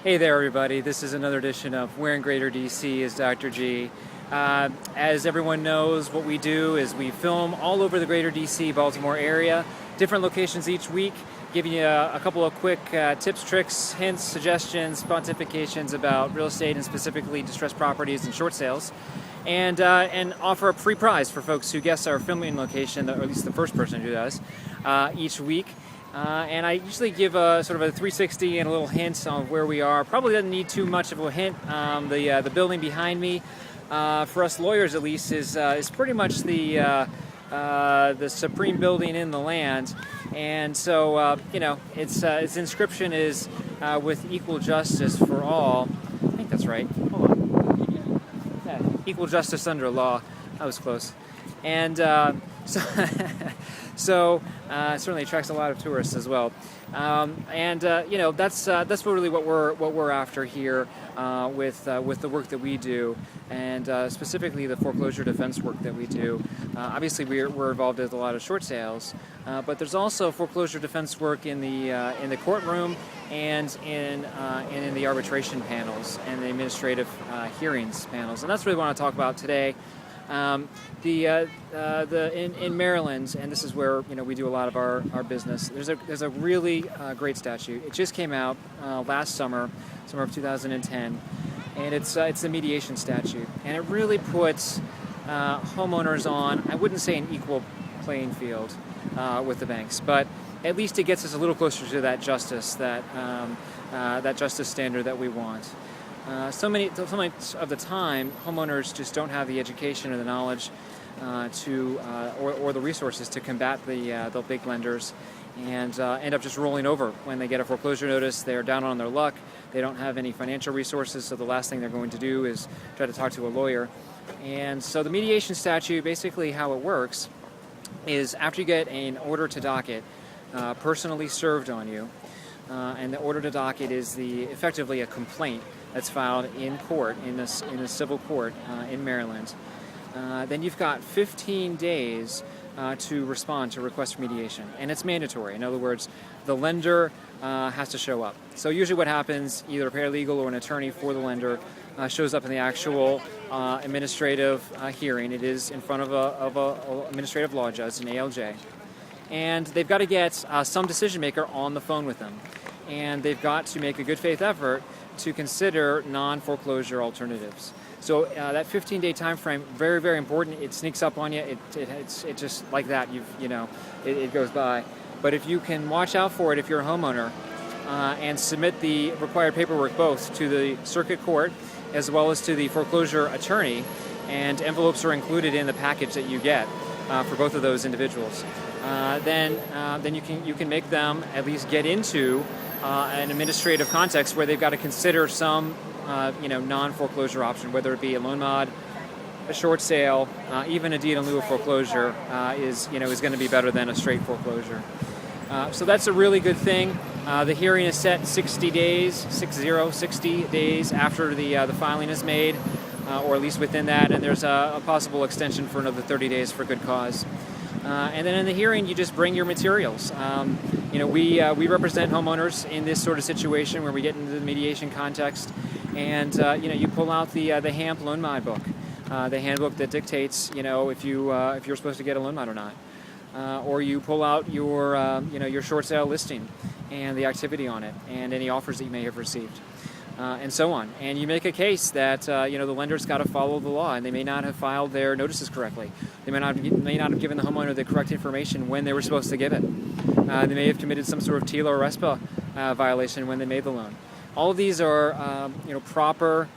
Hey there, everybody. This is another edition of Where in Greater DC is Dr. G. As everyone knows, what we do is we film all over the Greater DC, Baltimore area, different locations each week, giving you a couple of quick tips, tricks, hints, suggestions, pontifications about real estate and specifically distressed properties and short sales, and offer a free prize for folks who guess our filming location, or at least the first person who does, each week. And I usually give a sort of a 360 and a little hint on where we are. Probably doesn't need too much of a hint. The building behind me, for us lawyers at least, is pretty much the supreme building in the land. And so its inscription is with equal justice for all. I think that's right. Hold on. Yeah, equal justice under law. That was close. And so it certainly attracts a lot of tourists as well, that's really what we're after here with the work that we do, and specifically the foreclosure defense work that we do. Obviously, we're involved with a lot of short sales, but there's also foreclosure defense work in the courtroom and in the arbitration panels and the administrative hearings panels, and that's really what I want to talk about today. In Maryland, and this is where we do a lot of our business. There's a really great statute. It just came out last summer of 2010, and it's the mediation statute, and it really puts homeowners on, I wouldn't say an equal playing field with the banks, but at least it gets us a little closer to that justice, that justice standard that we want. So much of the time, homeowners just don't have the education or the knowledge or the resources to combat the big lenders, and end up just rolling over when they get a foreclosure notice. They're down on their luck. They don't have any financial resources, so the last thing they're going to do is try to talk to a lawyer. And so the mediation statute, basically how it works, is after you get an order to docket personally served on you, and the order to docket is effectively a complaint that's filed in court, in a civil court in Maryland, then you've got 15 days to respond to request for mediation, and it's mandatory. In other words, the lender has to show up. So usually what happens, either a paralegal or an attorney for the lender shows up in the actual administrative hearing. It is in front of a administrative law judge, an ALJ, and they've got to get some decision maker on the phone with them, and they've got to make a good faith effort to consider non-foreclosure alternatives. So that 15-day time frame, very, very important. It sneaks up on you. It's just like that. It goes by. But if you can watch out for it, if you're a homeowner, and submit the required paperwork both to the circuit court as well as to the foreclosure attorney, and envelopes are included in the package that you get for both of those individuals, then you can make them at least get into an administrative context where they've got to consider some non-foreclosure option, whether it be a loan mod, a short sale, even a deed in lieu of foreclosure is going to be better than a straight foreclosure. So that's a really good thing. The hearing is set 60 days after the filing is made, or at least within that, and there's a possible extension for another 30 days for good cause. And then in the hearing, you just bring your materials. We represent homeowners in this sort of situation where we get into the mediation context, and you pull out the HAMP loan mod book, the handbook that dictates if you're supposed to get a loan mod or not, or you pull out your short sale listing and the activity on it and any offers that you may have received. And so on. And you make a case that the lender's got to follow the law, and they may not have filed their notices correctly. They may not have given the homeowner the correct information when they were supposed to give it. They may have committed some sort of TILA or RESPA violation when they made the loan. All of these are proper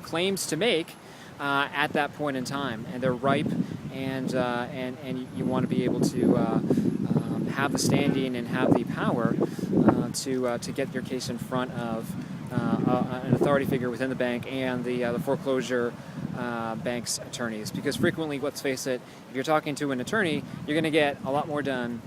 claims to make at that point in time, and they're ripe, and you want to be able to have the standing and have the power to get your case in front of an authority figure within the bank and the foreclosure bank's attorneys. Because frequently, let's face it, if you're talking to an attorney, you're going to get a lot more done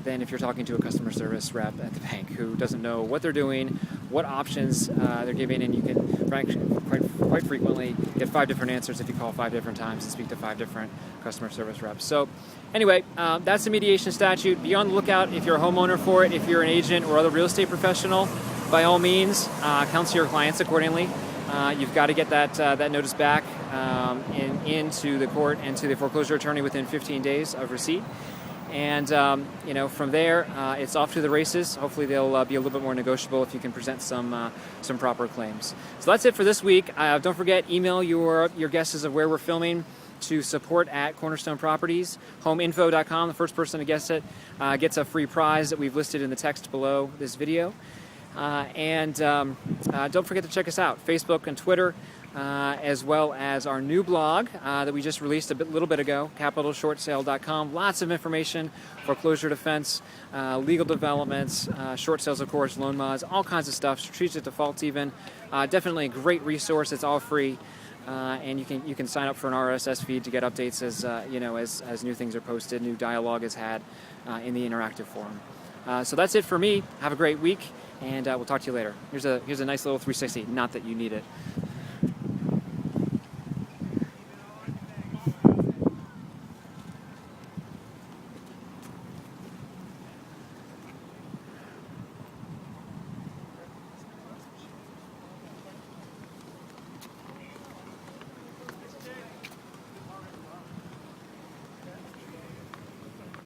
than if you're talking to a customer service rep at the bank who doesn't know what they're doing, what options they're giving, and you can quite frequently get 5 different answers if you call 5 different times and speak to 5 different customer service reps. So anyway, that's the mediation statute. Be on the lookout if you're a homeowner for it, if you're an agent or other real estate professional. by all means, counsel your clients accordingly. You've got to get that notice back into the court and to the foreclosure attorney within 15 days of receipt. And from there, it's off to the races. Hopefully, they'll be a little bit more negotiable if you can present some proper claims. So that's it for this week. Don't forget, email your guesses of where we're filming to support@Cornerstone Properties. Homeinfo.com. The first person to guess it gets a free prize that we've listed in the text below this video. And don't forget to check us out, Facebook and Twitter, as well as our new blog that we just released a little bit ago, capitalshortsale.com. Lots of information, foreclosure defense, legal developments, short sales, of course, loan mods, all kinds of stuff, strategic defaults even. Definitely a great resource. It's all free. And you can sign up for an RSS feed to get updates as new things are posted, new dialogue is had in the interactive forum. So that's it for me. Have a great week, and we'll talk to you later. Here's a nice little 360. Not that you need it.